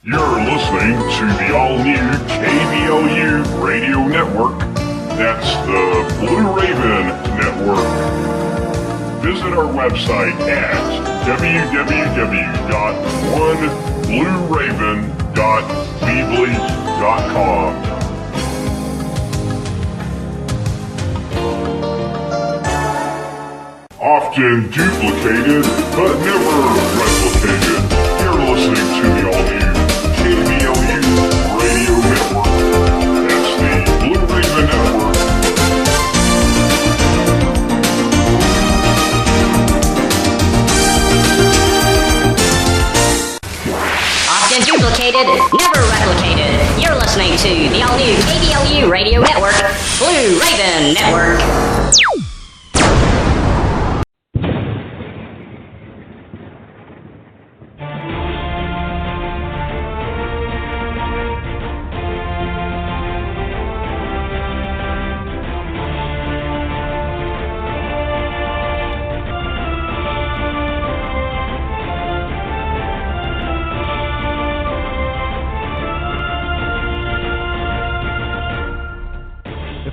You're listening to the all-new KBLU radio network. That's the Blue Raven Network. Visit our website at www.oneblueraven.weebly.com. Often duplicated, but never replicated. You're listening to the all-new KBLU radio network. That's the Blue Raven Network. Often duplicated, never replicated. You're listening to the all-new KBLU radio network, Blue Raven Network.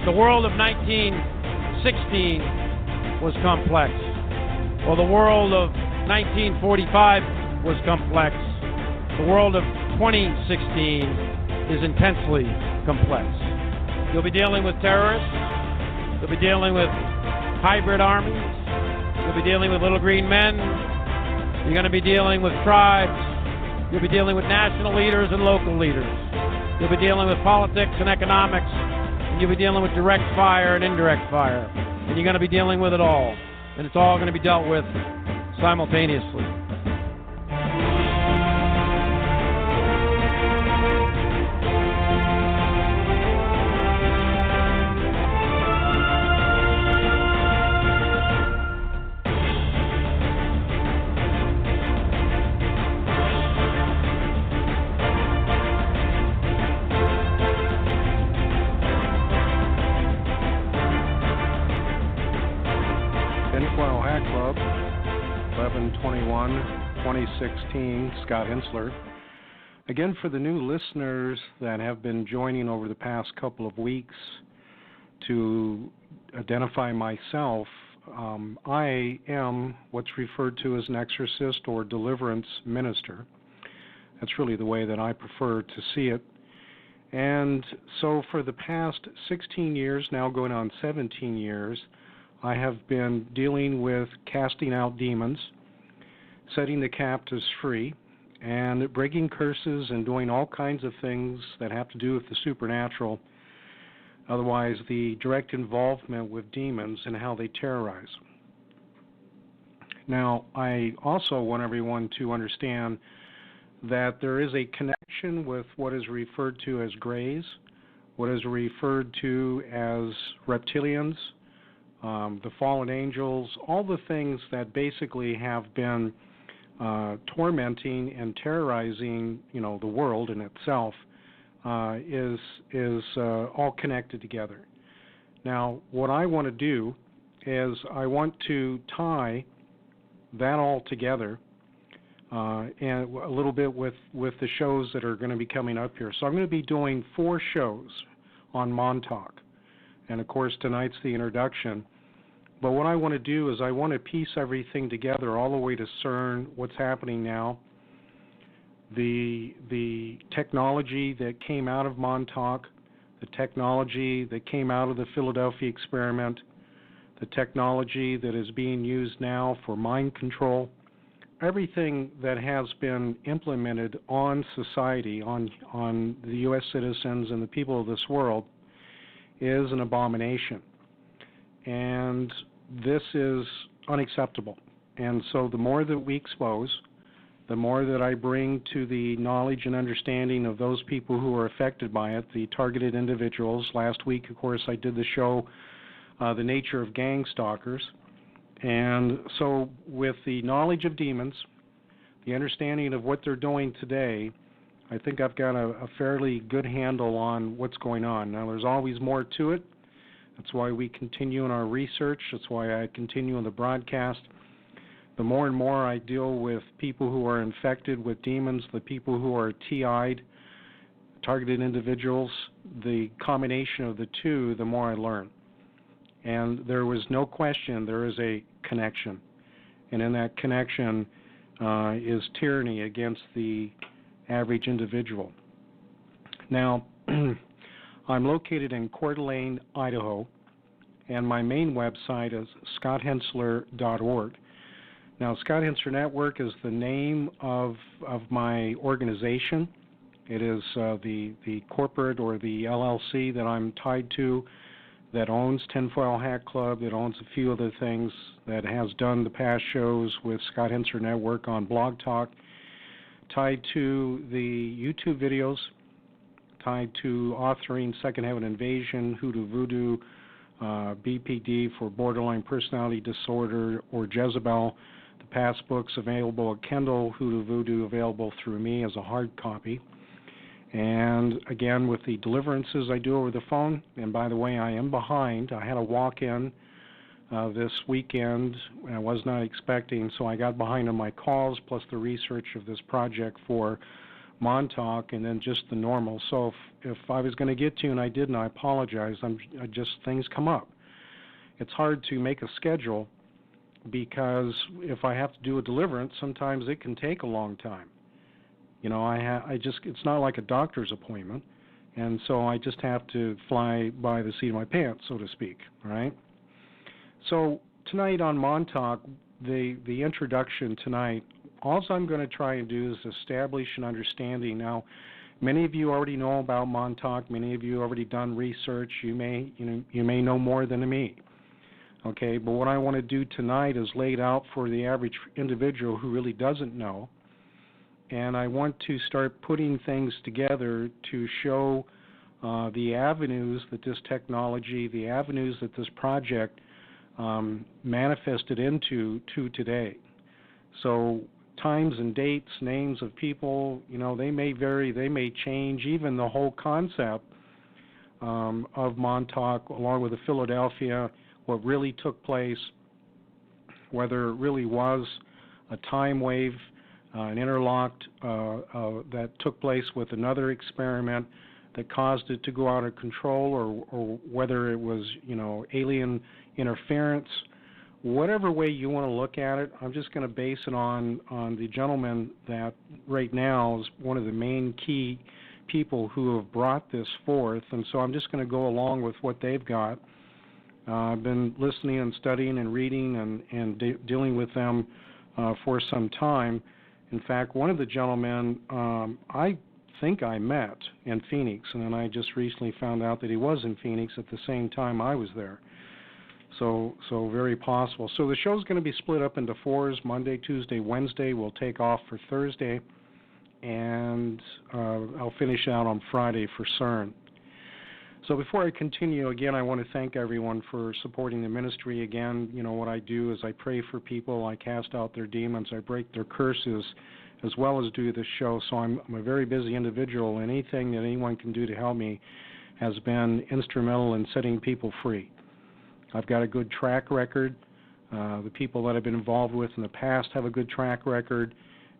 The world of 1916 was complex, or the world of 1945 was complex. The world of 2016 is intensely complex. You'll be dealing with terrorists. You'll be dealing with hybrid armies. You'll be dealing with little green men. You're going to be dealing with tribes. You'll be dealing with national leaders and local leaders. You'll be dealing with politics and economics. You'll be dealing with direct fire and indirect fire. And you're going to be dealing with it all. And it's all going to be dealt with simultaneously. Hat Club, 11/21/2016, Scott Hensler. Again, for the new listeners that have been joining over the past couple of weeks, to identify myself, I am what's referred to as an exorcist or deliverance minister. That's really the way that I prefer to see it. And so for the past 16 years, now going on 17 years, I have been dealing with casting out demons, setting the captives free, and breaking curses and doing all kinds of things that have to do with the supernatural, otherwise the direct involvement with demons and how they terrorize. Now, I also want everyone to understand that there is a connection with what is referred to as grays, what is referred to as reptilians, the fallen angels, all the things that basically have been tormenting and terrorizing, the world in itself, is all connected together. Now, what I want to do is I want to tie that all together and a little bit with the shows that are going to be coming up here. So I'm going to be doing 4 shows on Montauk. And, of course, tonight's the introduction. But what I want to do is I want to piece everything together all the way to CERN, what's happening now, the technology that came out of Montauk, the technology that came out of the Philadelphia experiment, the technology that is being used now for mind control, everything that has been implemented on society, on the U.S. citizens and the people of this world, is an abomination. And this is unacceptable. And so the more that we expose, the more that I bring to the knowledge and understanding of those people who are affected by it, the targeted individuals. Last week, of course, I did the show, The Nature of Gang Stalkers. And so with the knowledge of demons, the understanding of what they're doing today, I think I've got a fairly good handle on what's going on. Now, there's always more to it. That's why we continue in our research. That's why I continue in the broadcast. the more and more I deal with people who are infected with demons, the people who are TI'd, targeted individuals, the combination of the two, the more I learn. And there was no question there is a connection. And in that connection is tyranny against the average individual. Now, I'm located in Coeur d'Alene, Idaho, and my main website is scotthensler.org. Now, Scott Hensler Network is the name of my organization. It is the corporate or the LLC that I'm tied to, that owns Tinfoil Hat Club, that owns a few other things, that has done the past shows with Scott Hensler Network on Blog Talk, tied to the YouTube videos, tied to authoring Second Heaven Invasion, Hoodoo Voodoo, BPD for Borderline Personality Disorder, or Jezebel. The past books available at Kindle, Hoodoo Voodoo available through me as a hard copy. And again, with the deliverances I do over the phone, and by the way, I am behind. I had a walk-in this weekend I was not expecting, so I got behind on my calls, plus the research of this project for Montauk, and then just the normal. So if I was going to get to you and I didn't, I apologize. Things come up. It's hard to make a schedule because if I have to do a deliverance, sometimes it can take a long time. You know, it's not like a doctor's appointment, and so I just have to fly by the seat of my pants, so to speak, all right? So tonight on Montauk, the introduction tonight, all I'm going to try and do is establish an understanding. Now, many of you already know about Montauk. Many of you already done research. You may know more than me. Okay, but what I want to do tonight is lay it out for the average individual who really doesn't know. And I want to start putting things together to show the avenues that this technology, the avenues that this project manifested into today. So times and dates, names of people, you know, they may vary, they may change. Even the whole concept of Montauk, along with the Philadelphia, what really took place, whether it really was a time wave, an interlocked that took place with another experiment that caused it to go out of control, or whether it was, you know, alien interference. Whatever way you want to look at it, I'm just going to base it on the gentleman that right now is one of the main key people who have brought this forth, and so I'm just going to go along with what they've got. I've been listening and studying and reading and dealing with them for some time. In fact, one of the gentlemen I think I met in Phoenix, and then I just recently found out that he was in Phoenix at the same time I was there. So very possible. So the show's going to be split up into fours: Monday, Tuesday, Wednesday. We'll take off for Thursday, and I'll finish out on Friday for CERN. So before I continue, again, I want to thank everyone for supporting the ministry. Again, you know, what I do is I pray for people, I cast out their demons, I break their curses, as well as do this show. So I'm a very busy individual. Anything that anyone can do to help me has been instrumental in setting people free. I've got a good track record. The people that I've been involved with in the past have a good track record,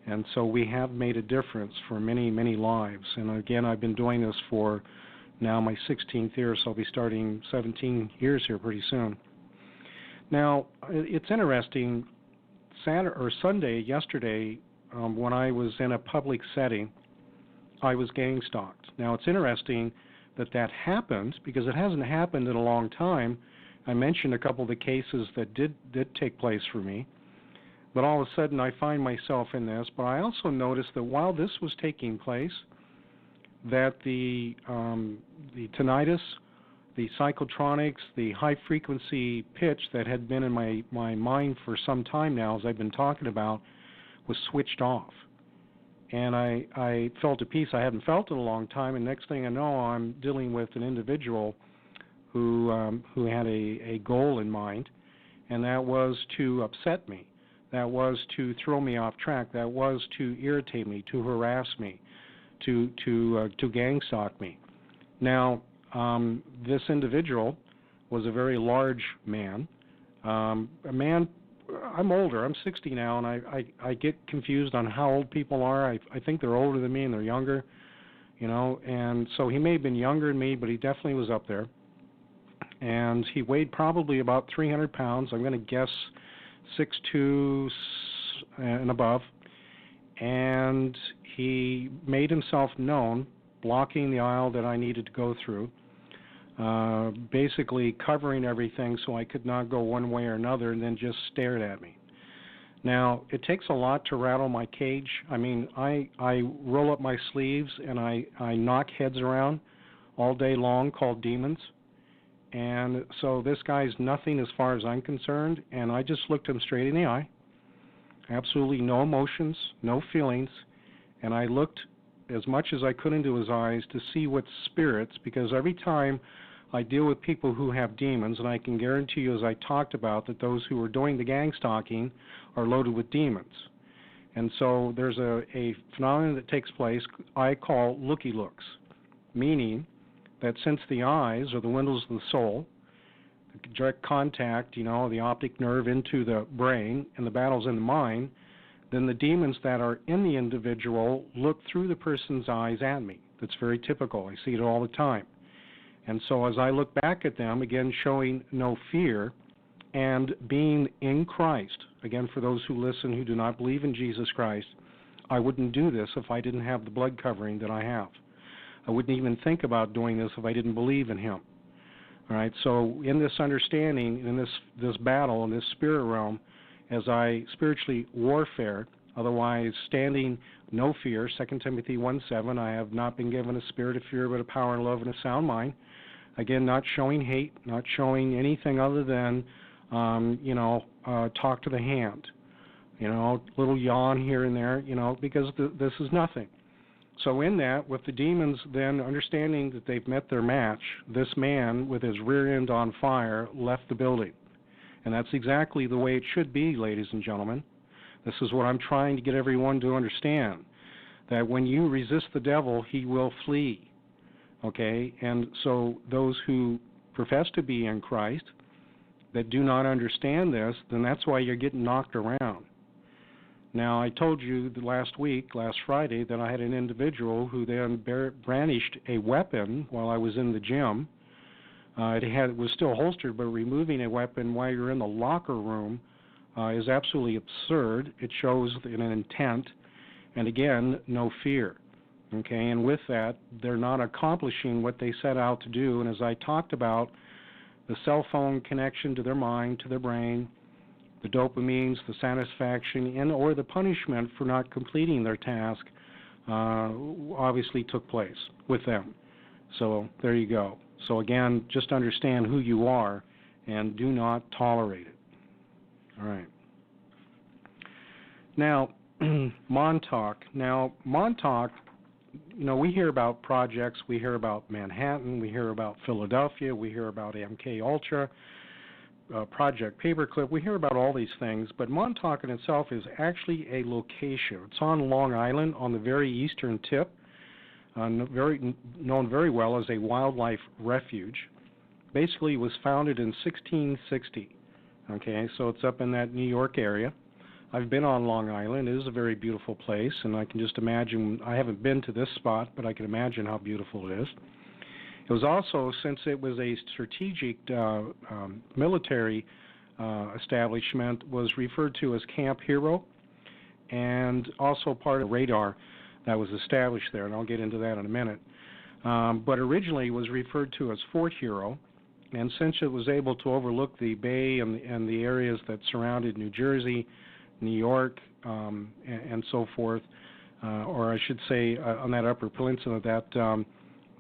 and so we have made a difference for many, many lives. And again, I've been doing this for now my 16th year, so I'll be starting 17 years here pretty soon. Now, it's interesting, Sunday, yesterday, when I was in a public setting, I was gang stalked. Now, it's interesting that happened because it hasn't happened in a long time. I mentioned a couple of the cases that did take place for me, but all of a sudden I find myself in this. But I also noticed that while this was taking place, that the tinnitus, the psychotronics, the high-frequency pitch that had been in my mind for some time now, as I've been talking about, was switched off. And I felt a peace I hadn't felt in a long time, and next thing I know, I'm dealing with an individual who had a goal in mind, and that was to upset me. That was to throw me off track. That was to irritate me, to harass me, to gang stalk me. Now, this individual was a very large man, a man I'm older. I'm 60 now, and I get confused on how old people are. I think they're older than me and they're younger, you know, and so he may have been younger than me, but he definitely was up there. And he weighed probably about 300 pounds. I'm going to guess 6'2" and above. And he made himself known, blocking the aisle that I needed to go through, basically covering everything so I could not go one way or another, and then just stared at me. Now, it takes a lot to rattle my cage. I mean, I roll up my sleeves and I knock heads around all day long, called demons. And so this guy's nothing as far as I'm concerned, and I just looked him straight in the eye. Absolutely no emotions, no feelings, and I looked as much as I could into his eyes to see what spirits, because every time I deal with people who have demons, and I can guarantee you, as I talked about, that those who are doing the gang stalking are loaded with demons. And so there's a phenomenon that takes place I call looky-looks, meaning that since the eyes are the windows of the soul, the direct contact, you know, the optic nerve into the brain, and the battle's in the mind, then the demons that are in the individual look through the person's eyes at me. That's very typical. I see it all the time. And so as I look back at them, again, showing no fear and being in Christ, again, for those who listen who do not believe in Jesus Christ, I wouldn't do this if I didn't have the blood covering that I have. I wouldn't even think about doing this if I didn't believe in him. All right, so in this understanding, in this battle, in this spirit realm, as I spiritually warfare, otherwise standing no fear, 2 Timothy 1:7, I have not been given a spirit of fear, but a power and love and a sound mind. Again, not showing hate, not showing anything other than, talk to the hand. You know, little yawn here and there, you know, because this is nothing. So in that, with the demons then understanding that they've met their match, this man with his rear end on fire left the building. And that's exactly the way it should be, ladies and gentlemen. This is what I'm trying to get everyone to understand, that when you resist the devil, he will flee. Okay? And so those who profess to be in Christ that do not understand this, then that's why you're getting knocked around. Now, I told you last Friday, that I had an individual who then brandished a weapon while I was in the gym. It was still holstered, but removing a weapon while you're in the locker room is absolutely absurd. It shows an intent, and again, no fear. Okay, and with that, they're not accomplishing what they set out to do. And as I talked about, the cell phone connection to their mind, to their brain, the dopamines, the satisfaction, and or the punishment for not completing their task obviously took place with them. So there you go. So again, just understand who you are and do not tolerate it. All right. Now, Montauk. Now, Montauk, you know, we hear about projects. We hear about Manhattan. We hear about Philadelphia. We hear about MK Ultra. Project Paperclip. We hear about all these things, but Montauk in itself is actually a location. It's on Long Island on the very eastern tip, known very well as a wildlife refuge. Basically, it was founded in 1660. Okay, so it's up in that New York area. I've been on Long Island. It is a very beautiful place, and I can just imagine, I haven't been to this spot, but I can imagine how beautiful it is. It was also, since it was a strategic military establishment, was referred to as Camp Hero, and also part of radar that was established there, and I'll get into that in a minute. But originally was referred to as Fort Hero, and since it was able to overlook the bay and the areas that surrounded New Jersey, New York, and so forth, or I should say on that upper peninsula,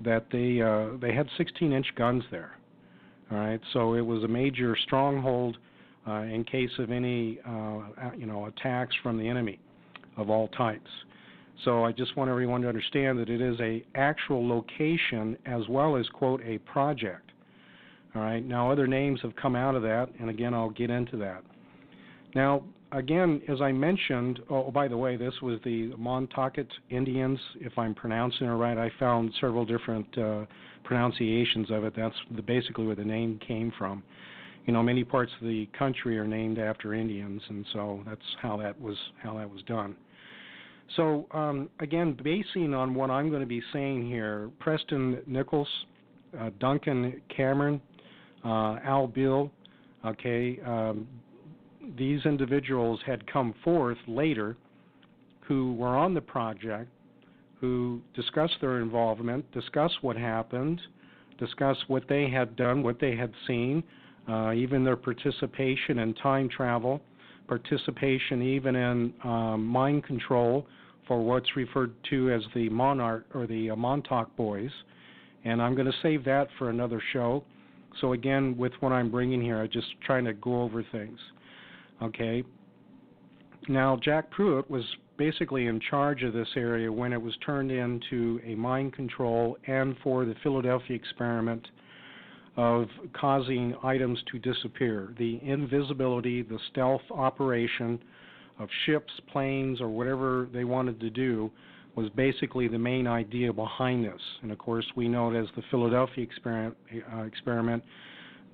that they had 16-inch guns there. All right, so it was a major stronghold in case of any attacks from the enemy of all types. So I just want everyone to understand that it is a actual location as well as, quote, a project. All right, now other names have come out of that, and again, I'll get into that. Now, again, as I mentioned, by the way, this was the Montauk Indians, if I'm pronouncing it right. I found several different pronunciations of it. That's basically where the name came from. many parts of the country are named after Indians, and so that's how that was done. So again, basing on what I'm going to be saying here, Preston Nichols, Duncan Cameron, Al Bill, these individuals had come forth later who were on the project, who discussed their involvement, discussed what happened, discussed what they had done, what they had seen, even their participation in time travel, participation even in mind control for what's referred to as the Monarch or the Montauk Boys. And I'm going to save that for another show. So again, with what I'm bringing here, I'm just trying to go over things. Okay. Now, Jack Pruitt was basically in charge of this area when it was turned into a mind control and for the Philadelphia experiment of causing items to disappear. The invisibility, the stealth operation of ships, planes, or whatever they wanted to do was basically the main idea behind this. And of course, we know it as the Philadelphia experiment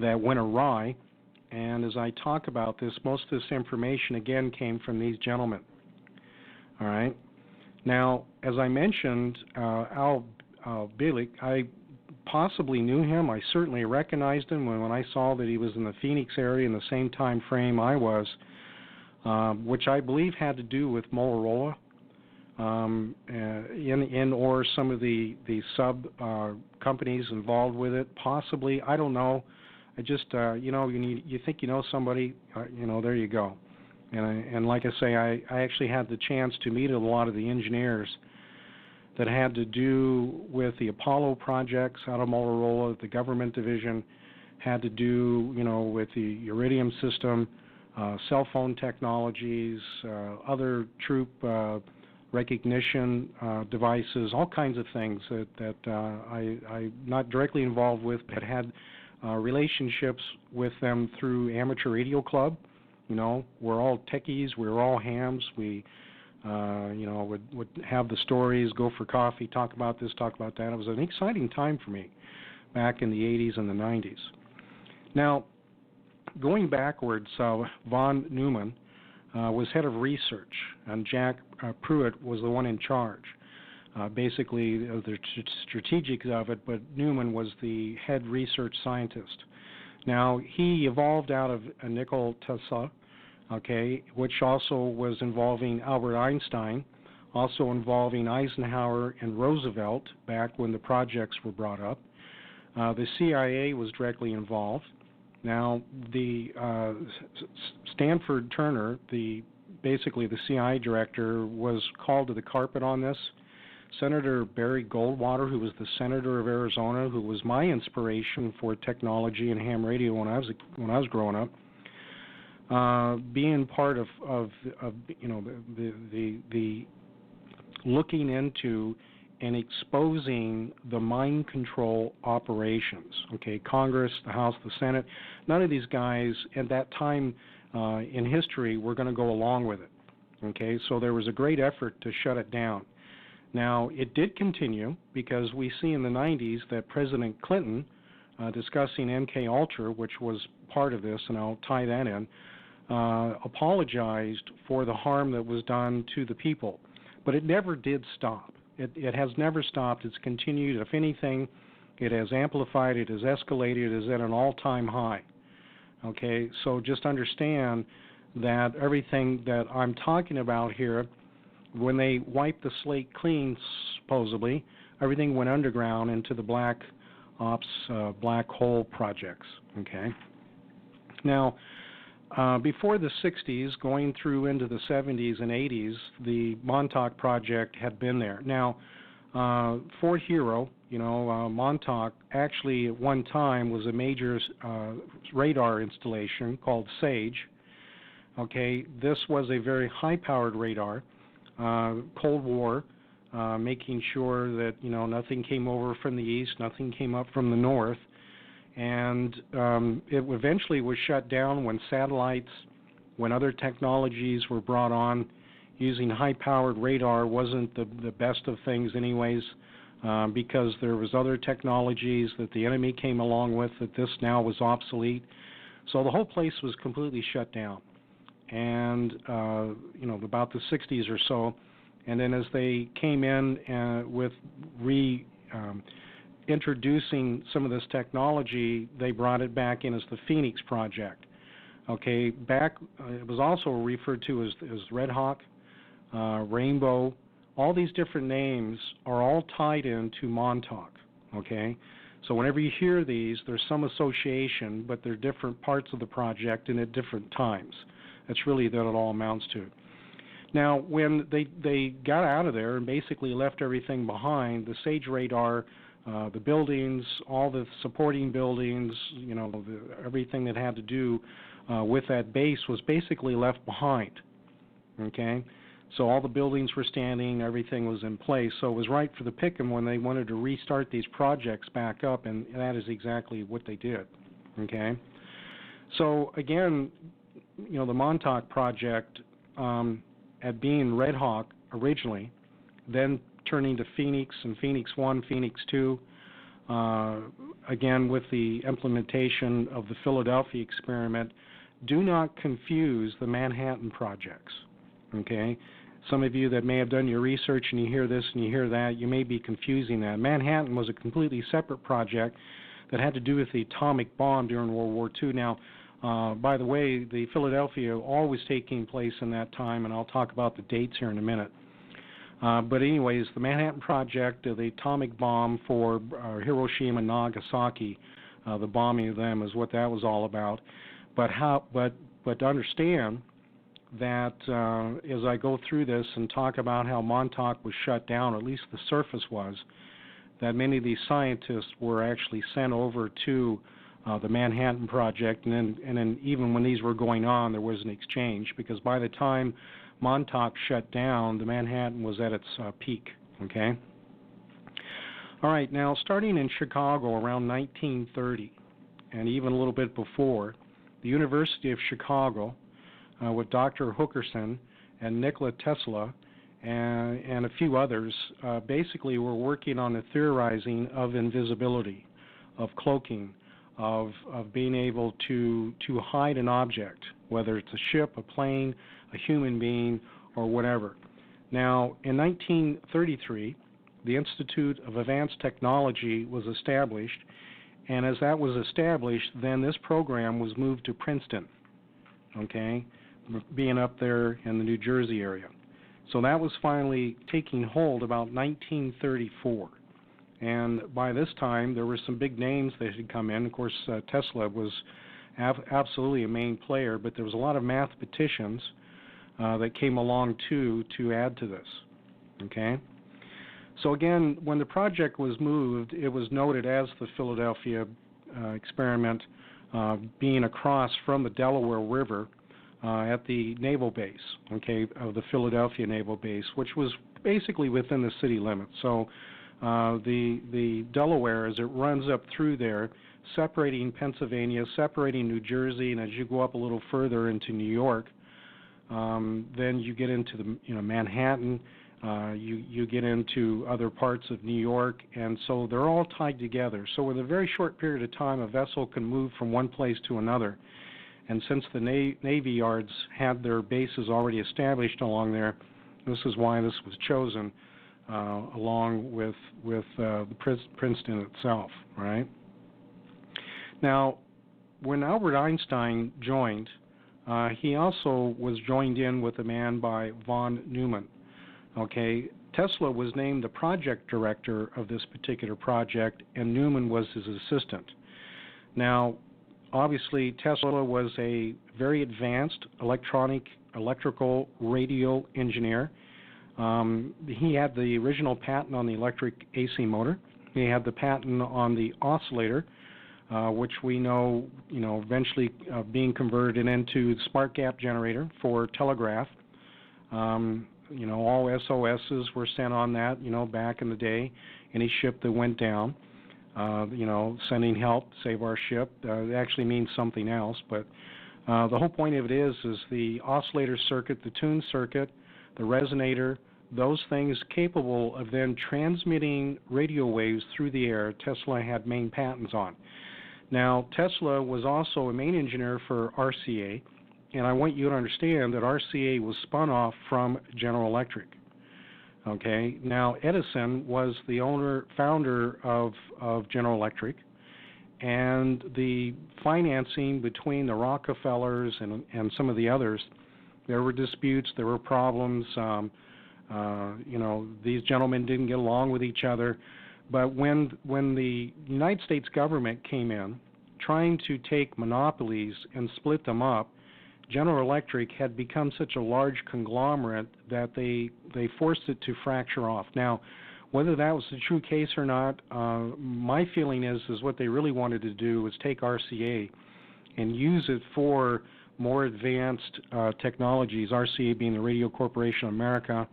that went awry. And as I talk about this, most of this information, again, came from these gentlemen. All right. Now, as I mentioned, Al Bielek, I possibly knew him. I certainly recognized him when I saw that he was in the Phoenix area in the same time frame I was, which I believe had to do with Motorola or some of the sub companies involved with it. Possibly, I don't know. I just, you think you know somebody, there you go. And like I say, I actually had the chance to meet a lot of the engineers that had to do with the Apollo projects out of Motorola, the government division, had to do, with the Iridium system, cell phone technologies, other troop recognition devices, all kinds of things that I'm not directly involved with, but had relationships with them through Amateur Radio Club. We're all techies, we're all hams. We, would have the stories, go for coffee, talk about this, talk about that. It was an exciting time for me back in the 80s and the 90s. Now, going backwards, Von Neumann was head of research, and Jack Pruitt was the one in charge. Basically, the strategics of it, but Neumann was the head research scientist. Now, he evolved out of Nikola Tesla, which also was involving Albert Einstein, also involving Eisenhower and Roosevelt back when the projects were brought up. The CIA was directly involved. Now, the Stanford Turner, basically the CIA director, was called to the carpet on this. Senator Barry Goldwater, who was the senator of Arizona, who was my inspiration for technology and ham radio when I was growing up, being part of the looking into and exposing the mind control operations. Congress, the House, the Senate, none of these guys at that time in history were going to go along with it. So there was a great effort to shut it down. Now, it did continue because we see in the 90s that President Clinton, discussing MK Ultra, which was part of this, and I'll tie that in, apologized for the harm that was done to the people. But it never did stop. It has never stopped. It's continued. If anything, it has amplified. It has escalated. It is at an all-time high. So just understand that everything that I'm talking about here, when they wiped the slate clean, supposedly, everything went underground into the black ops, black hole projects. Now, before the 60s, going through into the 70s and 80s, the Montauk Project had been there. Now, Fort Hero, Montauk, actually at one time was a major radar installation called SAGE. This was a very high-powered radar. Cold War, making sure that nothing came over from the east, nothing came up from the north, and it eventually was shut down when satellites, when other technologies were brought on. Using high-powered radar wasn't the best of things, anyways, because there was other technologies that the enemy came along with that this now was obsolete. So the whole place was completely shut down. And, about the 60s or so, and then as they came in with introducing some of this technology, they brought it back in as the Phoenix Project. Okay, it was also referred to as Red Hawk, Rainbow. All these different names are all tied into Montauk. Okay, so whenever you hear these, there's some association, but they're different parts of the project and at different times. That's really what it all amounts to. Now, when they got out of there and basically left everything behind, the SAGE radar, the buildings, all the supporting buildings, everything that had to do with that base was basically left behind. Okay, so all the buildings were standing, everything was in place, so it was right for the picking when they wanted to restart these projects back up, and that is exactly what they did. Okay, so again, the Montauk Project, at being Red Hawk originally, then turning to Phoenix and Phoenix 1, Phoenix 2, again with the implementation of the Philadelphia experiment. Do not confuse the Manhattan projects, okay? Some of you that may have done your research and you hear this and you hear that, you may be confusing that. Manhattan was a completely separate project that had to do with the atomic bomb during World War II. Now, by the way, the Philadelphia always taking place in that time, and I'll talk about the dates here in a minute. But anyways, the Manhattan Project, the atomic bomb for Hiroshima and Nagasaki, the bombing of them is what that was all about. But to understand that as I go through this and talk about how Montauk was shut down, or at least the surface was, that many of these scientists were actually sent over to the Manhattan Project, and then even when these were going on, there was an exchange, because by the time Montauk shut down, the Manhattan was at its peak. Okay. All right. Now, starting in Chicago around 1930, and even a little bit before, the University of Chicago, with Dr. Hookerson and Nikola Tesla and a few others, basically were working on the theorizing of invisibility, of cloaking, of being able to hide an object, whether it's a ship, a plane, a human being, or whatever. Now, in 1933, the Institute of Advanced Technology was established, and as that was established, then this program was moved to Princeton, okay, being up there in the New Jersey area. So that was finally taking hold about 1934. And by this time, there were some big names that had come in. Of course, Tesla was absolutely a main player, but there was a lot of mathematicians that came along to add to this. Okay? So again, when the project was moved, it was noted as the Philadelphia experiment, being across from the Delaware River at the naval base, okay, of the Philadelphia Naval Base, which was basically within the city limits. So the Delaware, as it runs up through there, separating Pennsylvania, separating New Jersey, and as you go up a little further into New York, then you get into the Manhattan, you get into other parts of New York, and so they're all tied together. So with a very short period of time, a vessel can move from one place to another. And since the Navy yards had their bases already established along there, this is why this was chosen, along with the Princeton itself, right? Now, when Albert Einstein joined, he also was joined in with a man by von Neumann. Okay, Tesla was named the project director of this particular project, and Neumann was his assistant. Now, obviously, Tesla was a very advanced electrical radio engineer. He had the original patent on the electric AC motor. He had the patent on the oscillator, which we know, eventually being converted into the spark gap generator for telegraph. All SOSs were sent on that, back in the day. Any ship that went down, sending help, save our ship. It actually means something else, but the whole point of it is the oscillator circuit, the tune circuit, the resonator, those things capable of then transmitting radio waves through the air, Tesla had main patents on. Now, Tesla was also a main engineer for RCA, and I want you to understand that RCA was spun off from General Electric. Okay, now Edison was the founder of General Electric, and the financing between the Rockefellers and some of the others, there were disputes, there were problems. These gentlemen didn't get along with each other. But when the United States government came in, trying to take monopolies and split them up, General Electric had become such a large conglomerate that they forced it to fracture off. Now, whether that was the true case or not, my feeling is what they really wanted to do was take RCA and use it for more advanced technologies, RCA being the Radio Corporation of America.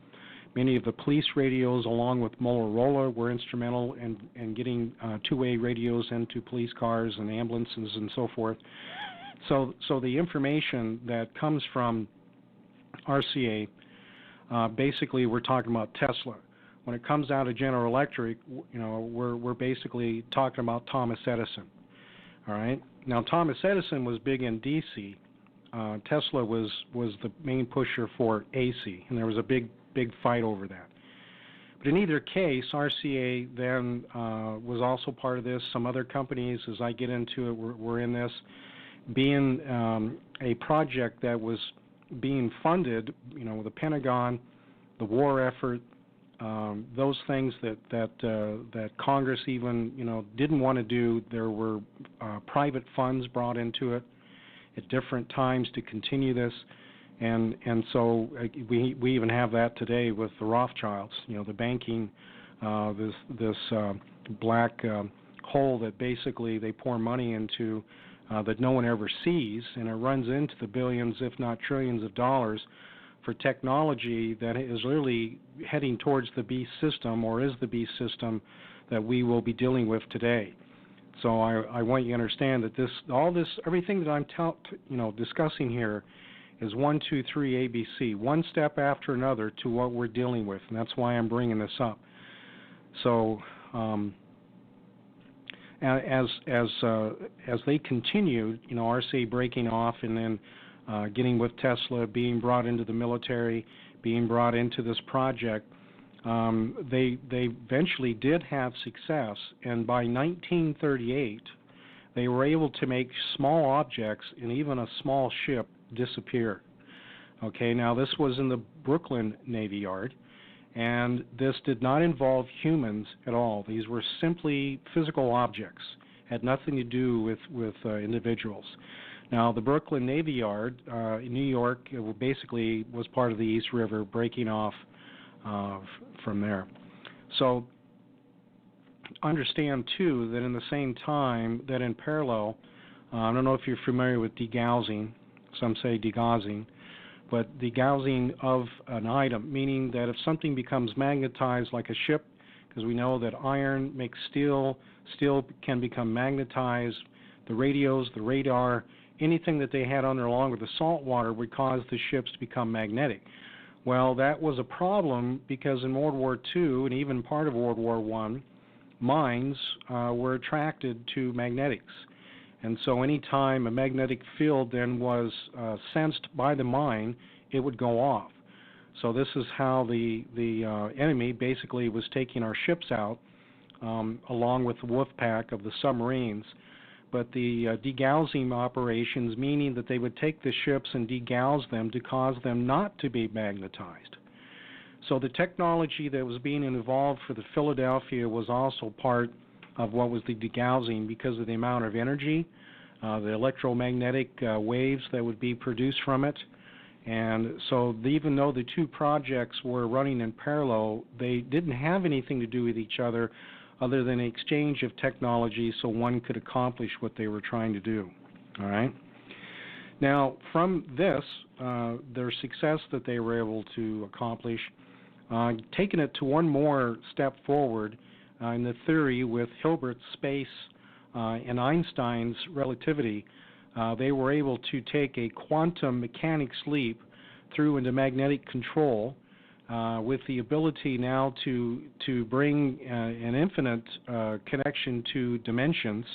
Many of the police radios, along with Motorola, were instrumental in getting two-way radios into police cars and ambulances and so forth. So the information that comes from RCA, basically we're talking about Tesla. When it comes out of General Electric, we're basically talking about Thomas Edison. All right. Now Thomas Edison was big in DC. Tesla was the main pusher for AC, and there was a big fight over that. But in either case, RCA then was also part of this. Some other companies, as I get into it, were in this. Being a project that was being funded, the Pentagon, the war effort, those things that Congress even, didn't want to do. There were private funds brought into it at different times to continue this. And so we even have that today with the Rothschilds, the banking, this black hole that basically they pour money into that no one ever sees, and it runs into the billions, if not trillions of dollars for technology that is literally heading towards the beast system, or is the beast system that we will be dealing with today. So I want you to understand that everything that I'm discussing here is 1, 2, 3 ABC, one step after another to what we're dealing with, and that's why I'm bringing this up. So as they continued, RCA breaking off and then getting with Tesla, being brought into the military, being brought into this project, they eventually did have success, and by 1938 they were able to make small objects and even a small ship disappear. Okay, now this was in the Brooklyn Navy Yard, and this did not involve humans at all. These were simply physical objects, had nothing to do with individuals. Now, the Brooklyn Navy Yard in New York, it basically was part of the East River, breaking off from there. So understand, too, that in the same time, that in parallel, I don't know if you're familiar with degaussing, some say degaussing, but degaussing of an item, meaning that if something becomes magnetized like a ship, because we know that iron makes steel, steel can become magnetized, the radios, the radar, anything that they had on there along with the salt water would cause the ships to become magnetic. Well, that was a problem because in World War II and even part of World War I, mines were attracted to magnetics. And so any time a magnetic field then was sensed by the mine, it would go off. So this is how the enemy basically was taking our ships out along with the wolf pack of the submarines. But the degaussing operations, meaning that they would take the ships and degauss them to cause them not to be magnetized. So the technology that was being involved for the Philadelphia was also part of what was the degaussing because of the amount of energy, the electromagnetic waves that would be produced from it. And so even though the two projects were running in parallel, they didn't have anything to do with each other than the exchange of technology so one could accomplish what they were trying to do. All right? Now, from this, their success that they were able to accomplish, taking it to one more step forward in the theory with Hilbert's space and Einstein's relativity, they were able to take a quantum mechanics leap through into magnetic control with the ability now to bring an infinite connection to dimensions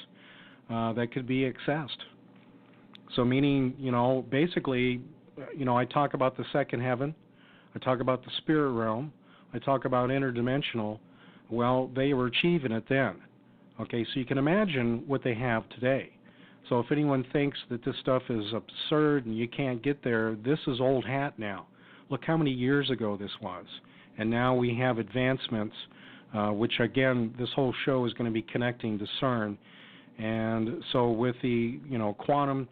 that could be accessed. So meaning, basically, I talk about the second heaven, I talk about the spirit realm, I talk about interdimensional. Well, they were achieving it then. Okay, so you can imagine what they have today. So if anyone thinks that this stuff is absurd and you can't get there, this is old hat now. Look how many years ago this was. And now we have advancements, which again, this whole show is going to be connecting to CERN. And so with the, quantum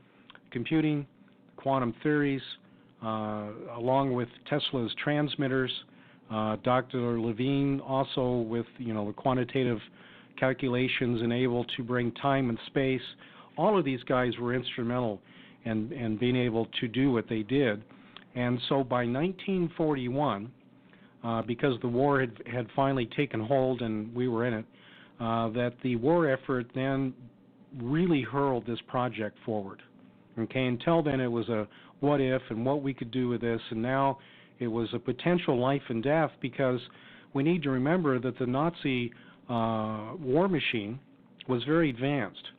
computing, quantum theories, along with Tesla's transmitters, Dr. Levine also with, the quantitative calculations and able to bring time and space. All of these guys were instrumental in being able to do what they did. And so by 1941, because the war had finally taken hold and we were in it, that the war effort then really hurled this project forward. Okay, until then it was a what if and what we could do with this, and now it was a potential life and death, because we need to remember that the Nazi war machine was very advanced.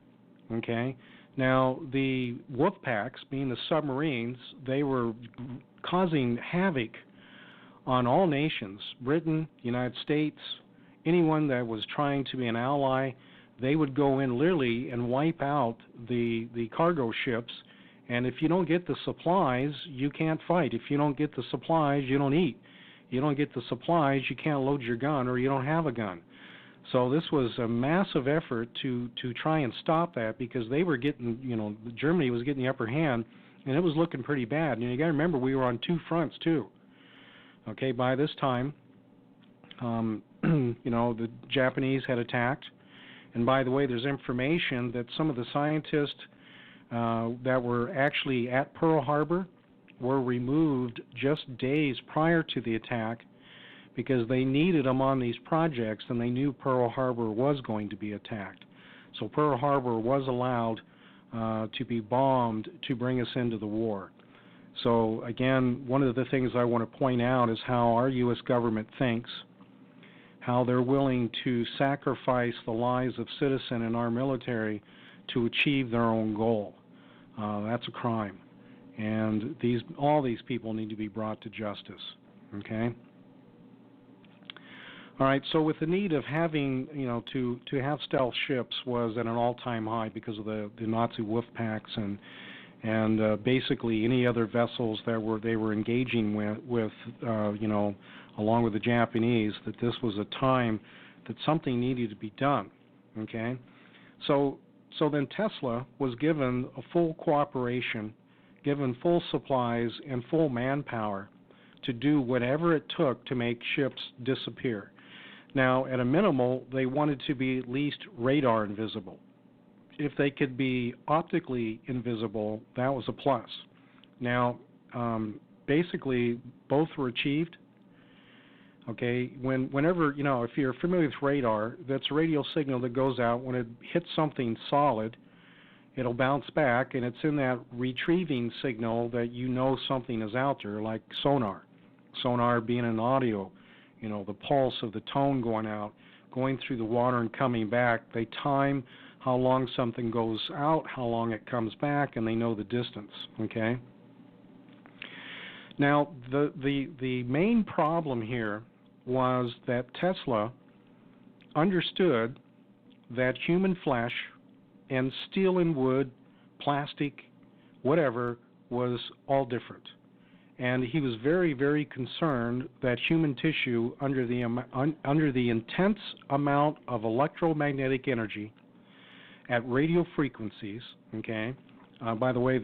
Okay, now the wolf packs, being the submarines, they were causing havoc on all nations, Britain, United States, anyone that was trying to be an ally. They would go in literally and wipe out the cargo ships, and if you don't get the supplies, you can't fight. If you don't get the supplies, you don't eat. You don't get the supplies, you can't load your gun, or you don't have a gun. So this was a massive effort to try and stop that, because they were getting, Germany was getting the upper hand, and it was looking pretty bad. And you got to remember, we were on two fronts too. Okay, by this time, the Japanese had attacked. And by the way, there's information that some of the scientists that were actually at Pearl Harbor were removed just days prior to the attack, because they needed them on these projects, and they knew Pearl Harbor was going to be attacked. So Pearl Harbor was allowed to be bombed to bring us into the war. So again, one of the things I want to point out is how our U.S. government thinks, how they're willing to sacrifice the lives of citizens in our military to achieve their own goal. That's a crime. And all these people need to be brought to justice. Okay? All right, so with the need of having, to have stealth ships was at an all-time high because of the Nazi wolf packs and basically any other vessels that they were engaging with along with the Japanese, that this was a time that something needed to be done. Okay, so then Tesla was given a full cooperation, given full supplies and full manpower to do whatever it took to make ships disappear. Now, at a minimal, they wanted to be at least radar invisible. If they could be optically invisible, that was a plus. Now, basically, both were achieved. Okay, whenever, if you're familiar with radar, that's a radio signal that goes out. When it hits something solid, it'll bounce back, and it's in that retrieving signal that something is out there, like sonar. Sonar being an audio, the pulse of the tone going out, going through the water and coming back. They time how long something goes out, how long it comes back, and they know the distance, okay? Now, the main problem here was that Tesla understood that human flesh and steel and wood, plastic, whatever, was all different. And he was very, very concerned that human tissue, under the intense amount of electromagnetic energy at radio frequencies, okay, by the way,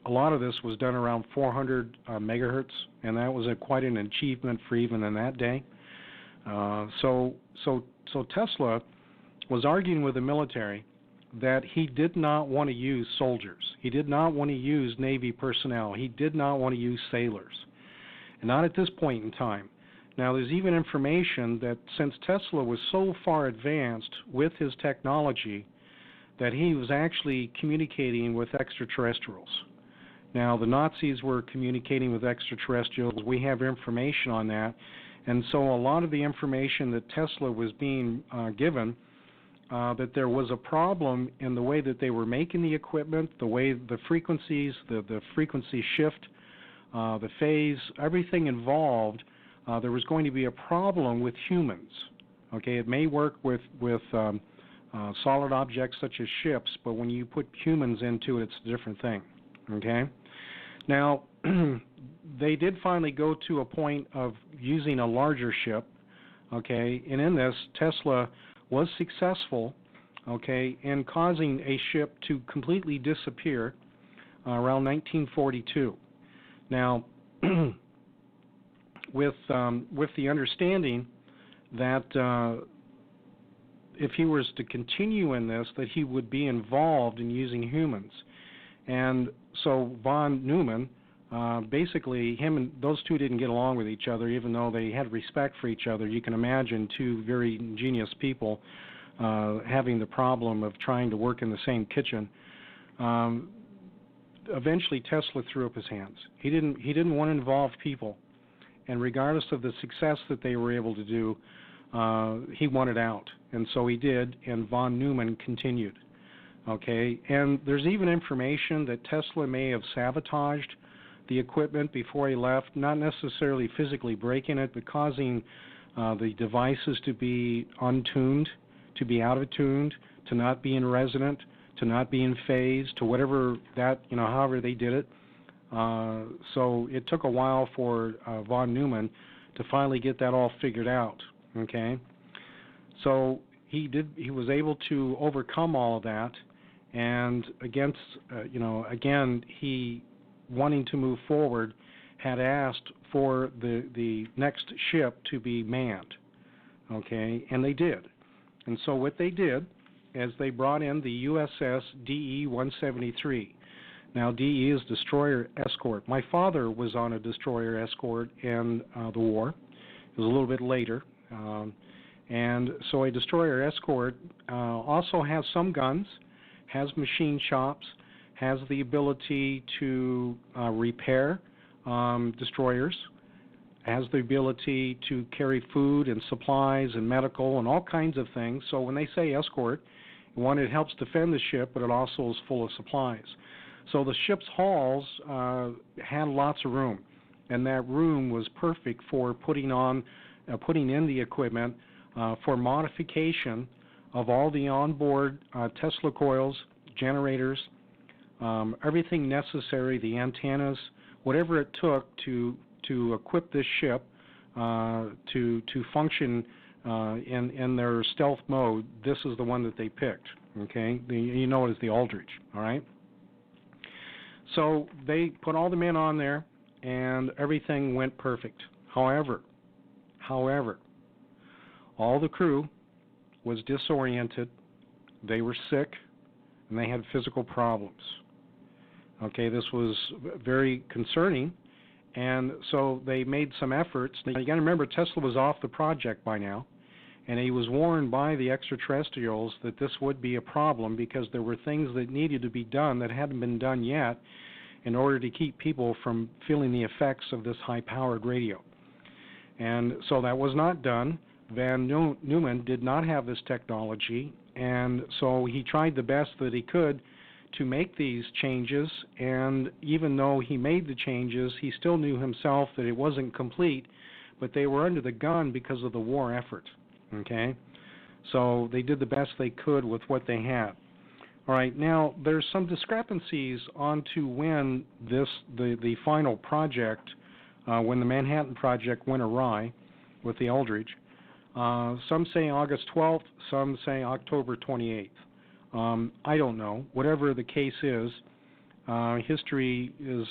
a lot of this was done around 400 megahertz, and that was quite an achievement for even in that day. So Tesla was arguing with the military that he did not want to use soldiers. He did not want to use Navy personnel. He did not want to use sailors. And not at this point in time. Now, there's even information that since Tesla was so far advanced with his technology that he was actually communicating with extraterrestrials. Now, the Nazis were communicating with extraterrestrials. We have information on that. And so a lot of the information that Tesla was being given that there was a problem in the way that they were making the equipment, the way the frequencies, the frequency shift, the phase, everything involved. There was going to be a problem with humans. Okay, it may work with solid objects such as ships, but when you put humans into it, it's a different thing. Okay, now they did finally go to a point of using a larger ship. Okay, and in this, Tesla was successful, okay, in causing a ship to completely disappear around 1942. Now, with the understanding that if he was to continue in this, that he would be involved in using humans. And so von Neumann, basically, him and those two didn't get along with each other, even though they had respect for each other. You can imagine two very ingenious people having the problem of trying to work in the same kitchen. Eventually, Tesla threw up his hands. He didn't want to involve people, and regardless of the success that they were able to do, he wanted out, and so he did. And von Neumann continued. Okay, and there's even information that Tesla may have sabotaged the equipment before he left, not necessarily physically breaking it, but causing the devices to be untuned, to be out of tuned, to not be in resonant, to not be in phase, to whatever that, however they did it. So it took a while for von Neumann to finally get that all figured out. Okay, so he was able to overcome all of that, and again, he, wanting to move forward, had asked for the next ship to be manned. Okay, and they did. And so what they did is they brought in the USS DE-173. Now, DE is Destroyer Escort. My father was on a Destroyer Escort in the war. It was a little bit later. And so a Destroyer Escort also has some guns, has machine shops, has the ability to repair destroyers, has the ability to carry food and supplies and medical and all kinds of things. So when they say escort, one, it helps defend the ship, but it also is full of supplies. So the ship's hulls had lots of room, and that room was perfect for putting in the equipment for modification of all the onboard Tesla coils, generators, everything necessary, the antennas, whatever it took to equip this ship to function in their stealth mode. This is the one that they picked. Okay, you know it as the Aldrich. All right. So they put all the men on there, and everything went perfect. However, all the crew was disoriented. They were sick, and they had physical problems. Okay, this was very concerning, and so they made some efforts. Now, you got to remember, Tesla was off the project by now, and he was warned by the extraterrestrials that this would be a problem because there were things that needed to be done that hadn't been done yet in order to keep people from feeling the effects of this high-powered radio. And so that was not done. Von Neumann did not have this technology, and so he tried the best that he could to make these changes, and even though he made the changes, he still knew himself that it wasn't complete, but they were under the gun because of the war effort. Okay, so they did the best they could with what they had. All right, now there's some discrepancies on to when the final project, when the Manhattan Project went awry with the Aldrich. Some say August 12th, some say October 28th. I don't know. Whatever the case is, history is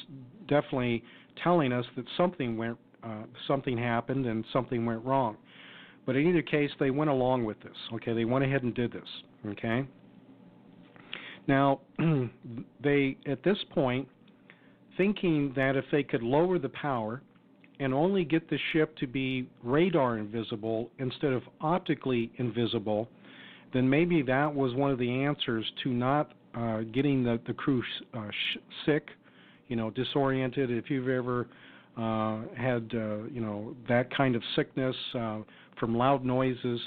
definitely telling us that something happened and something went wrong. But in either case, they went along with this. Okay, they went ahead and did this. Okay. Now, they, at this point, thinking that if they could lower the power and only get the ship to be radar invisible instead of optically invisible, then maybe that was one of the answers to not getting the crew sick, disoriented. If you've ever had, that kind of sickness from loud noises,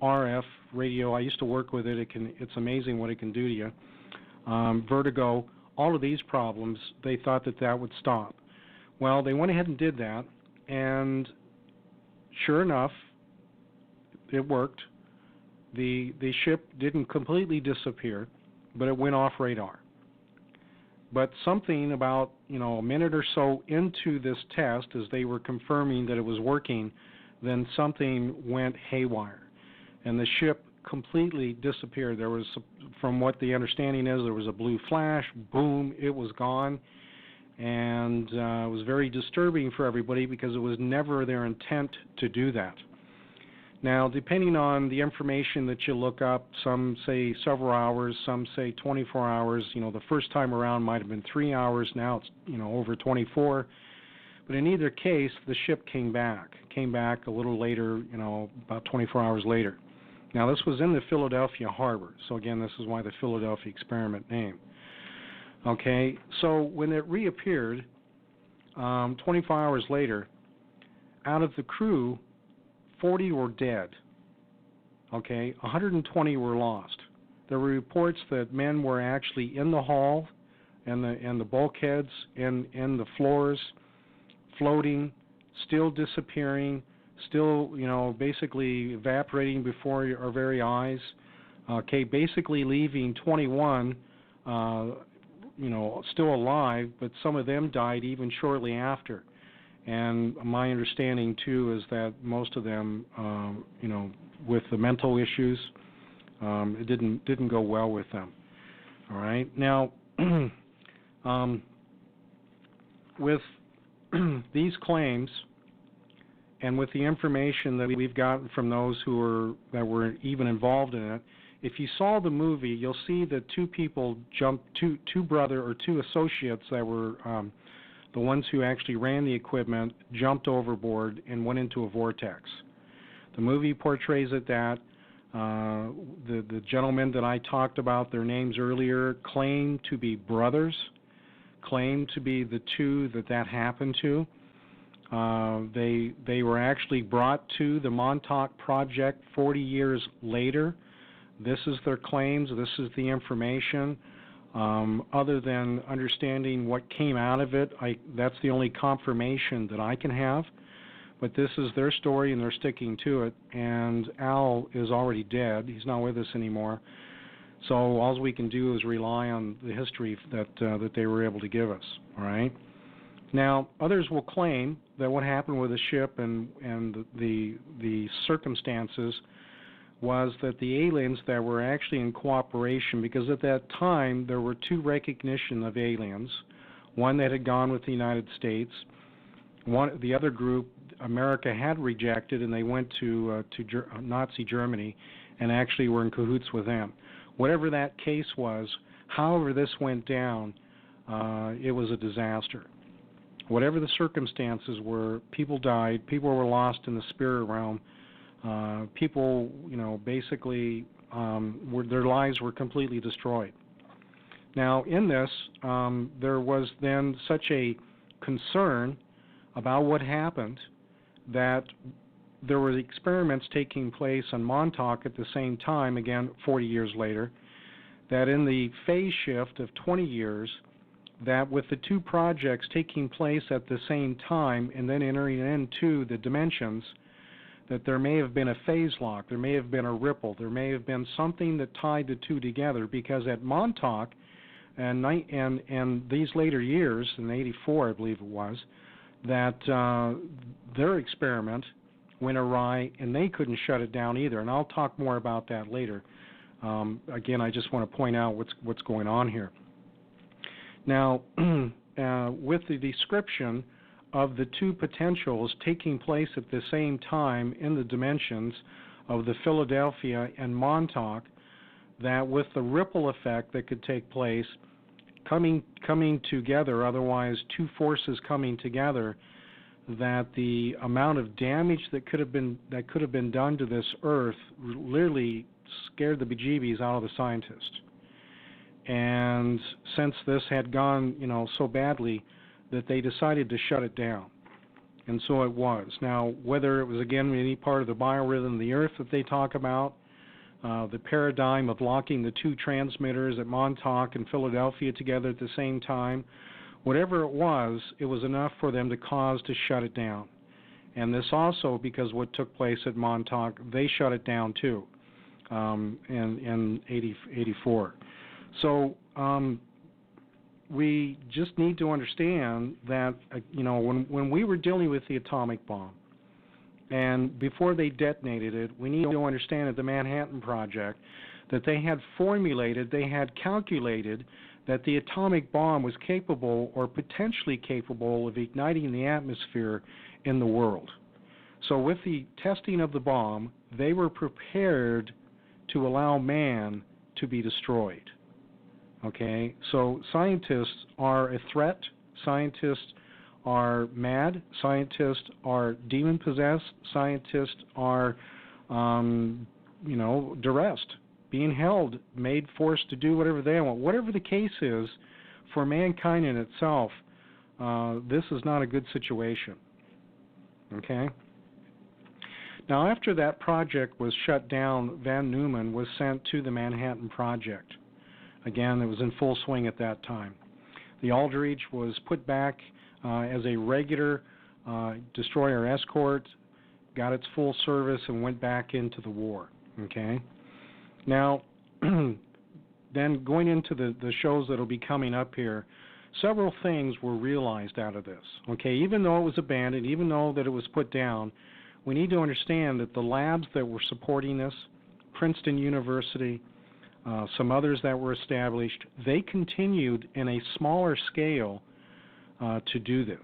RF radio. I used to work with it. It's amazing what it can do to you. Vertigo, all of these problems, they thought that would stop. Well, they went ahead and did that, and sure enough, it worked. The ship didn't completely disappear, but it went off radar. But something about, a minute or so into this test, as they were confirming that it was working, then something went haywire, and the ship completely disappeared. There was, from what the understanding is, there was a blue flash, boom, it was gone, and it was very disturbing for everybody because it was never their intent to do that. Now, depending on the information that you look up, some say several hours, some say 24 hours. The first time around might have been 3 hours. Now it's, over 24. But in either case, the ship came back a little later, about 24 hours later. Now, this was in the Philadelphia harbor. So, again, this is why the Philadelphia experiment name. Okay, so when it reappeared 24 hours later, out of the crew, 40 were dead. Okay, 120 were lost. There were reports that men were actually in the hull and the bulkheads and the floors, floating, still disappearing, still, basically evaporating before our very eyes. Okay, basically leaving 21, still alive, but some of them died even shortly after. And my understanding, too, is that most of them, with the mental issues, it didn't go well with them. All right. Now, with these claims, and with the information that we've gotten from those that were even involved in it, if you saw the movie, you'll see that two people jumped, two associates that were the ones who actually ran the equipment, jumped overboard and went into a vortex. The movie portrays it that the gentlemen that I talked about, their names earlier, claim to be brothers, claim to be the two that happened to. They were actually brought to the Montauk Project 40 years later. This is their claims. This is the information. Other than understanding what came out of it, that's the only confirmation that I can have. But this is their story, and they're sticking to it. And Al is already dead. He's not with us anymore. So all we can do is rely on the history that they were able to give us. All right. Now, others will claim that what happened with the ship and the circumstances was that the aliens that were actually in cooperation, because at that time there were two recognition of aliens, one that had gone with the United States, the other group America had rejected, and they went to Nazi Germany and actually were in cahoots with them. Whatever that case was, however this went down, it was a disaster. Whatever the circumstances were, people died, people were lost in the spirit realm. People, basically, their lives were completely destroyed. Now, in this, there was then such a concern about what happened that there were experiments taking place on Montauk at the same time, again, 40 years later, that in the phase shift of 20 years, that with the two projects taking place at the same time and then entering into the dimensions, that there may have been a phase lock, there may have been a ripple, there may have been something that tied the two together, because at Montauk and these later years, in '84 I believe it was, that their experiment went awry and they couldn't shut it down either, and I'll talk more about that later. Again, I just want to point out what's going on here. Now, with the description of the two potentials taking place at the same time in the dimensions of the Philadelphia and Montauk, that with the ripple effect that could take place, coming together, otherwise two forces coming together, that the amount of damage that could have been done to this Earth literally scared the bejeebies out of the scientists. And since this had gone, so badly, that they decided to shut it down. And so it was. Now, whether it was, again, any part of the biorhythm of the Earth that they talk about, the paradigm of locking the two transmitters at Montauk and Philadelphia together at the same time, whatever it was enough for them to cause to shut it down. And this also, because what took place at Montauk, they shut it down too in 84. So we just need to understand that, when we were dealing with the atomic bomb, and before they detonated it, we need to understand at the Manhattan Project that they had formulated, they had calculated that the atomic bomb was capable or potentially capable of igniting the atmosphere in the world. So with the testing of the bomb, they were prepared to allow man to be destroyed. Okay, so scientists are a threat, scientists are mad, scientists are demon-possessed, scientists are, duressed, being held, made, forced to do whatever they want. Whatever the case is, for mankind in itself, this is not a good situation. Okay? Now, after that project was shut down, Van Neumann was sent to the Manhattan Project. Again, it was in full swing at that time. The Aldrich was put back as a regular destroyer escort, got its full service, and went back into the war. Okay? Now, then going into the shows that will be coming up here, several things were realized out of this. Okay? Even though it was abandoned, even though that it was put down, we need to understand that the labs that were supporting this, Princeton University, some others that were established, they continued in a smaller scale to do this.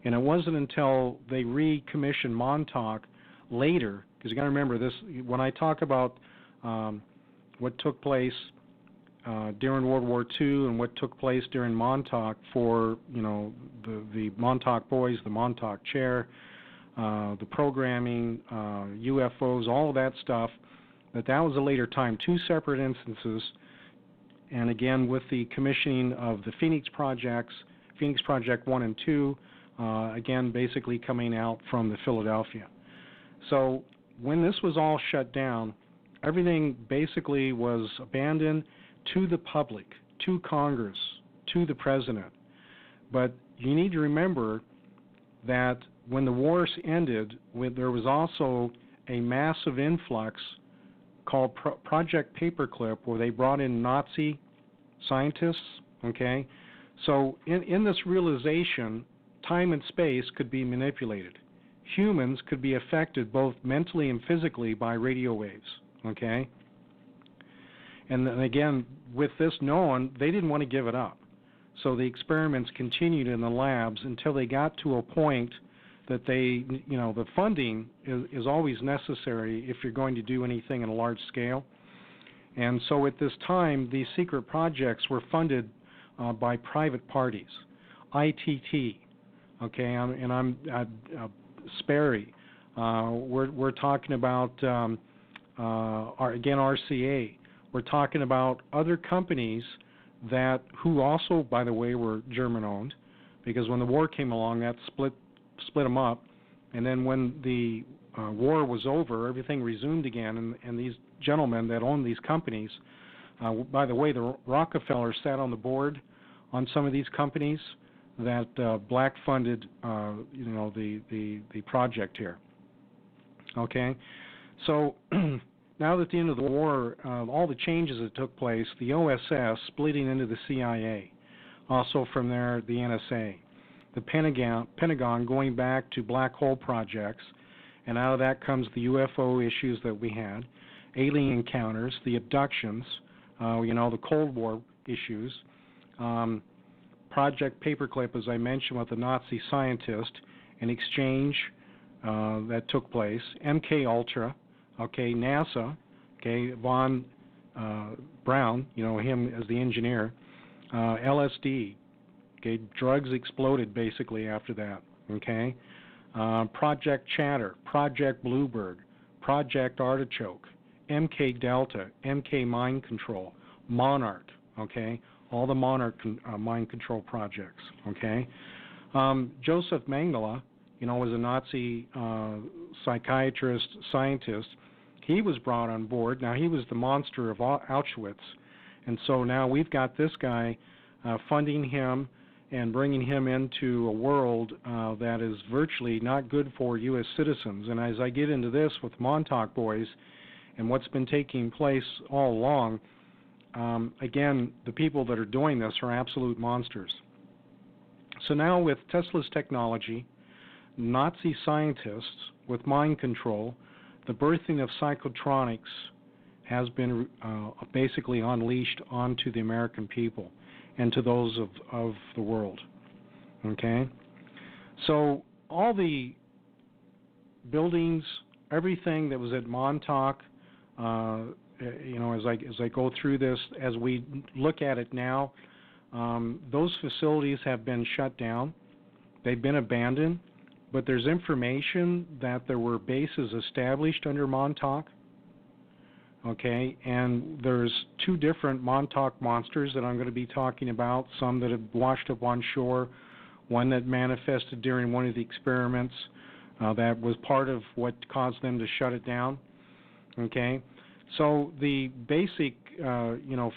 And it wasn't until they recommissioned Montauk later, because you got to remember this, when I talk about what took place during World War II and what took place during Montauk for, the Montauk boys, the Montauk chair, the programming, UFOs, all of that stuff, that was a later time, two separate instances. And again, with the commissioning of the Phoenix Projects, Phoenix Project 1 and 2, again, basically coming out from the Philadelphia. So when this was all shut down, everything basically was abandoned to the public, to Congress, to the President. But you need to remember that when the wars ended, there was also a massive influx called Project Paperclip, where they brought in Nazi scientists, okay? So in this realization, time and space could be manipulated. Humans could be affected both mentally and physically by radio waves, okay? And then again, with this known, they didn't want to give it up. So the experiments continued in the labs until they got to a point that they, the funding is always necessary if you're going to do anything in a large scale. And so at this time, these secret projects were funded by private parties. ITT, okay, I'm Sperry. We're talking about, again, RCA. We're talking about other companies who also, by the way, were German-owned, because when the war came along, that split them up, and then when the war was over, everything resumed again, and these gentlemen that owned these companies, by the way, the Rockefellers sat on the board on some of these companies that black funded, the project here. Okay, so now that the end of the war, all the changes that took place, the OSS splitting into the CIA, also from there the NSA. The Pentagon going back to black hole projects, and out of that comes the UFO issues that we had, alien encounters, the abductions, the Cold War issues, Project Paperclip, as I mentioned, with the Nazi scientist, an exchange that took place, MK Ultra, okay, NASA, okay, von Braun, him as the engineer, LSD. Okay, drugs exploded basically after that, okay? Project Chatter, Project Bluebird, Project Artichoke, MK Delta, MK Mind Control, Monarch, okay? All the Monarch mind control projects, okay? Joseph Mengele, was a Nazi psychiatrist, scientist. He was brought on board. Now, he was the monster of Auschwitz. And so now we've got this guy funding him and bringing him into a world that is virtually not good for U.S. citizens. And as I get into this with Montauk boys and what's been taking place all along, again, the people that are doing this are absolute monsters. So now with Tesla's technology, Nazi scientists with mind control, the birthing of psychotronics has been basically unleashed onto the American people and to those of the world. Okay? So all the buildings, everything that was at Montauk, as I go through this, as we look at it now, those facilities have been shut down. They've been abandoned, but there's information that there were bases established under Montauk. Okay, and there's two different Montauk monsters that I'm going to be talking about, some that have washed up on shore, one that manifested during one of the experiments that was part of what caused them to shut it down. Okay, so the basic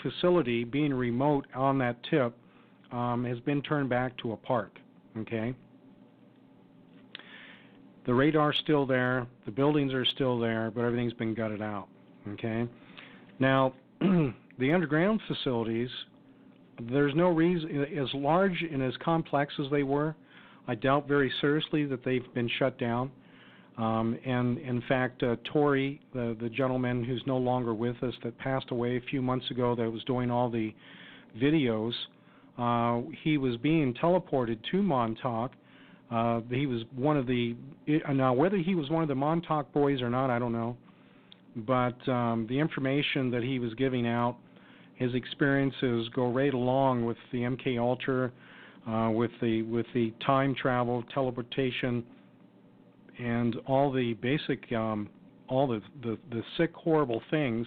facility being remote on that tip has been turned back to a park. Okay, the radar's still there, the buildings are still there, but everything's been gutted out. Okay, now the underground facilities, there's no reason, as large and as complex as they were, I doubt very seriously that they've been shut down. And in fact, Tory, the gentleman who's no longer with us, that passed away a few months ago, that was doing all the videos, he was being teleported to Montauk. He was one of the, now whether he was one of the Montauk boys or not, I don't know. But the information that he was giving out, his experiences go right along with the MK Ultra, with the time travel, teleportation, and all the basic, all the sick, horrible things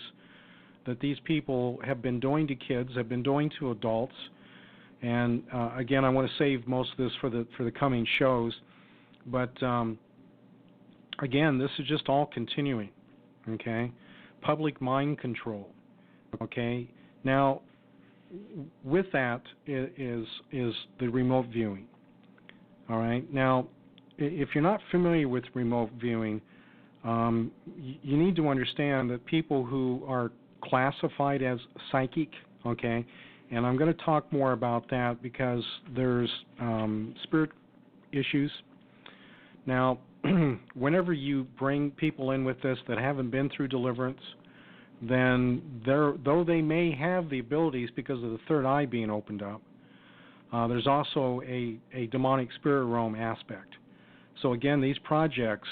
that these people have been doing to kids, have been doing to adults. And again, I want to save most of this for the coming shows. But again, this is just all continuing. Okay, public mind control. Okay, now with that is the remote viewing. All right, now if you're not familiar with remote viewing, you need to understand that people who are classified as psychic, okay, and I'm going to talk more about that because there's spirit issues. Now, whenever you bring people in with this that haven't been through deliverance, then though they may have the abilities because of the third eye being opened up, there's also a demonic spirit realm aspect. So again, these projects,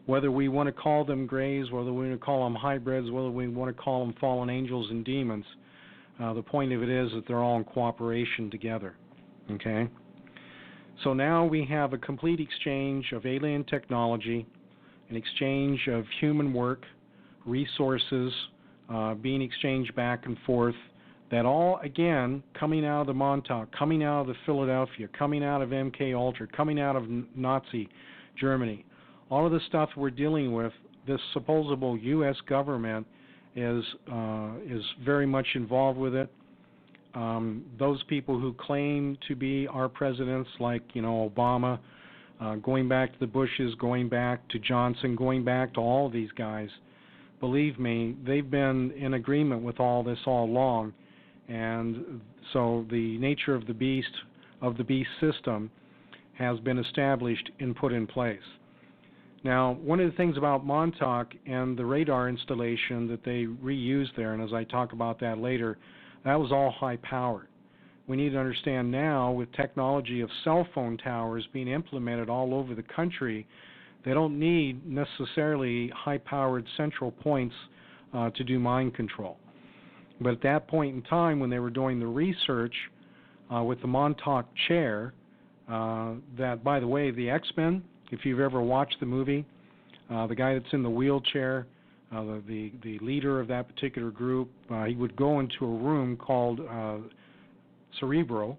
whether we want to call them grays, whether we want to call them hybrids, whether we want to call them fallen angels and demons, the point of it is that they're all in cooperation together. Okay? So now we have a complete exchange of alien technology, an exchange of human work, resources being exchanged back and forth, that all, again, coming out of the Montauk, coming out of the Philadelphia, coming out of MK Ultra, coming out of Nazi Germany. All of the stuff we're dealing with, this supposable U.S. government is very much involved with it. Those people who claim to be our presidents, like Obama, going back to the Bushes, going back to Johnson, going back to all of these guys, believe me, they've been in agreement with all this all along. And so the nature of the beast system has been established and put in place. Now, one of the things about Montauk and the radar installation that they reused there, and as I talk about that later, that was all high-powered. We need to understand now, with technology of cell phone towers being implemented all over the country, they don't need necessarily high-powered central points to do mind control. But at that point in time, when they were doing the research with the Montauk chair, that, by the way, the X-Men, if you've ever watched the movie, the guy that's in the wheelchair, the leader of that particular group, he would go into a room called Cerebro,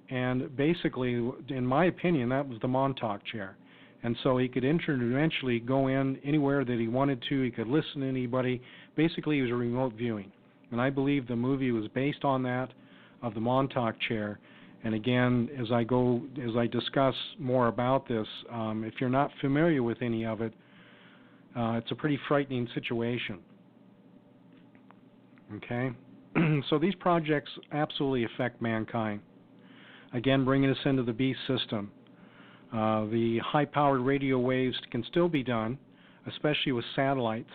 And basically, in my opinion, that was the Montauk chair. And so he could interdimensionally go in anywhere that he wanted to. He could listen to anybody. Basically, it was a remote viewing. And I believe the movie was based on that, of the Montauk chair. And again, as I discuss more about this, if you're not familiar with any of it, it's a pretty frightening situation. Okay? So these projects absolutely affect mankind. Again, bringing us into the beast system. The high-powered radio waves can still be done, especially with satellites.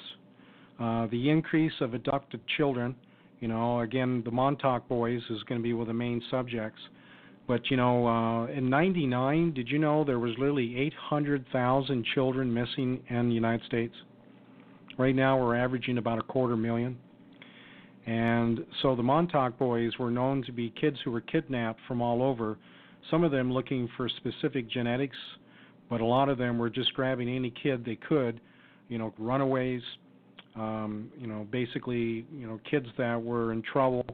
The increase of abducted children, again, the Montauk boys is going to be one of the main subjects. But, in 99, did you know there was literally 800,000 children missing in the United States? Right now we're averaging about 250,000. And so the Montauk boys were known to be kids who were kidnapped from all over, some of them looking for specific genetics, but a lot of them were just grabbing any kid they could, runaways, basically, kids that were in trouble,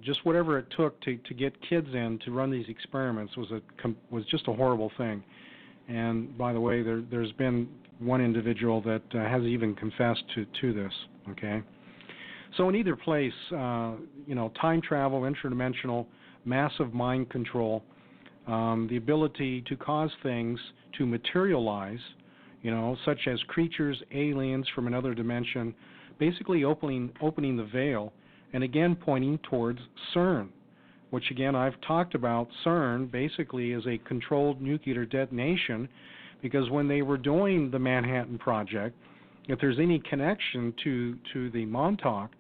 just whatever it took to get kids in to run these experiments was just a horrible thing. And by the way, there's been one individual that has even confessed to this, okay? So in either place, time travel, interdimensional, massive mind control, the ability to cause things to materialize, such as creatures, aliens from another dimension, basically opening the veil, and again pointing towards CERN, which again I've talked about. CERN basically is a controlled nuclear detonation, because when they were doing the Manhattan Project, if there's any connection to the Montauk,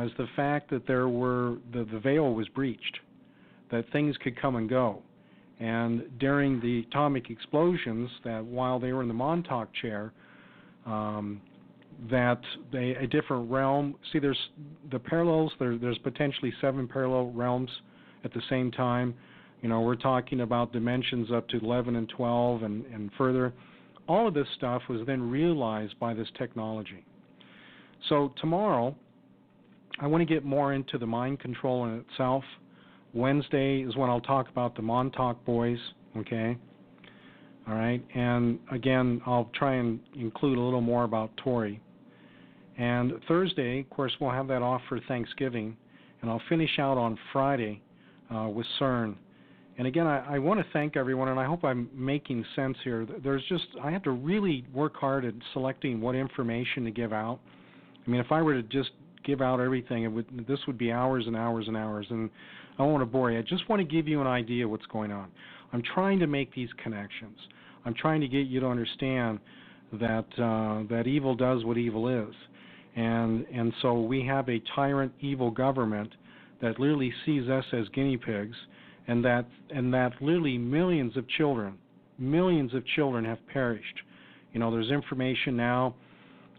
is the fact that the veil was breached, that things could come and go. And during the atomic explosions, that while they were in the Montauk chair, that a different realm, see there's the parallels, there's potentially 7 parallel realms at the same time. We're talking about dimensions up to 11 and 12 and further. All of this stuff was then realized by this technology. So tomorrow, I want to get more into the mind control in itself. Wednesday is when I'll talk about the Montauk boys, okay? All right, and again, I'll try and include a little more about Tori. And Thursday, of course, we'll have that off for Thanksgiving, and I'll finish out on Friday with CERN. And again, I want to thank everyone, and I hope I'm making sense here. I have to really work hard at selecting what information to give out. I mean, if I were to just give out everything, this would be hours and hours and hours, and I don't want to bore you. I just want to give you an idea of what's going on. I'm trying to make these connections. I'm trying to get you to understand that evil does what evil is, and so we have a tyrant, evil government that literally sees us as guinea pigs, and that literally millions of children have perished. There's information now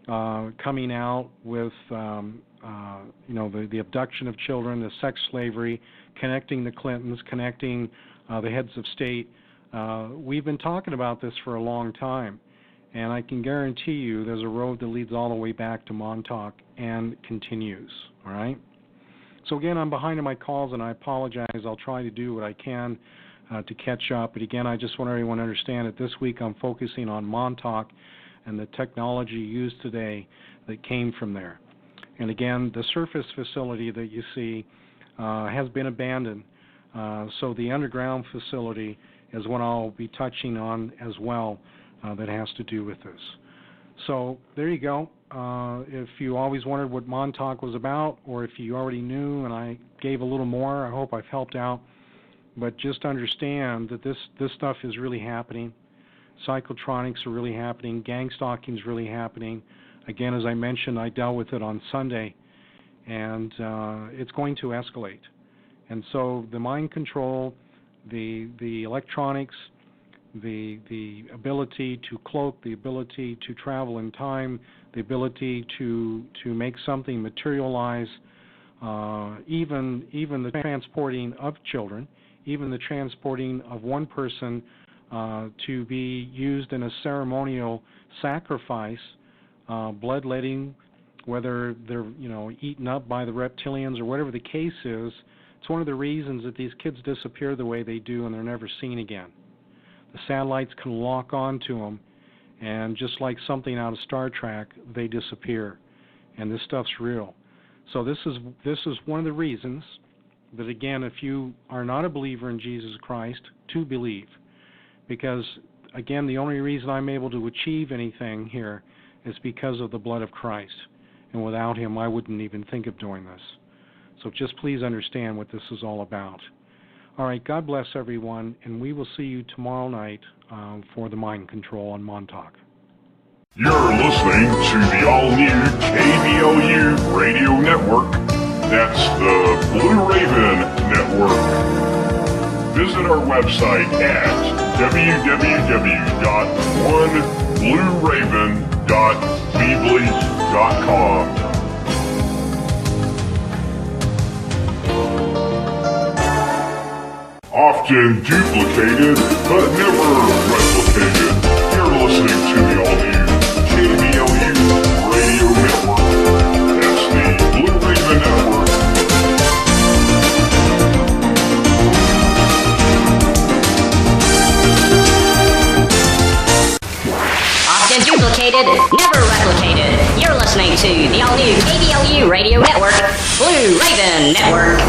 coming out with the abduction of children, the sex slavery, connecting the Clintons, connecting the heads of state. We've been talking about this for a long time, and I can guarantee you there's a road that leads all the way back to Montauk and continues, all right? So again, I'm behind on my calls, and I apologize. I'll try to do what I can to catch up. But again, I just want everyone to understand that this week I'm focusing on Montauk and the technology used today that came from there. And again, the surface facility that you see has been abandoned. So the underground facility is what I'll be touching on as well that has to do with this. So there you go. If you always wondered what Montauk was about, or if you already knew and I gave a little more, I hope I've helped out. But just understand that this stuff is really happening. Psychotronics are really happening. Gang stalking is really happening. Again, as I mentioned, I dealt with it on Sunday, and it's going to escalate. And so the mind control, the electronics, the ability to cloak, the ability to travel in time, the ability to make something materialize, even the transporting of children, even the transporting of one person to be used in a ceremonial sacrifice, bloodletting, whether they're eaten up by the reptilians or whatever the case is, It's one of the reasons that these kids disappear the way they do and they're never seen again. The satellites can lock onto them, and just like something out of Star Trek, they disappear. And this stuff's real. So this is one of the reasons that, again, if you are not a believer in Jesus Christ, to believe. Because, again, the only reason I'm able to achieve anything here is because of the blood of Christ. And without him, I wouldn't even think of doing this. So just please understand what this is all about. All right, God bless everyone, and we will see you tomorrow night for the Mind Control on Montauk. You're listening to the all-new KBLU radio network. That's the Blue Raven Network. Visit our website at www.oneblueraven.weebly.com. Often duplicated, but never replicated. You're listening to the all-new KBLU Radio Network. That's the Blue Raven Network. Often duplicated, never replicated. You're listening to the all-new KBLU Radio Network, Blue Raven Network.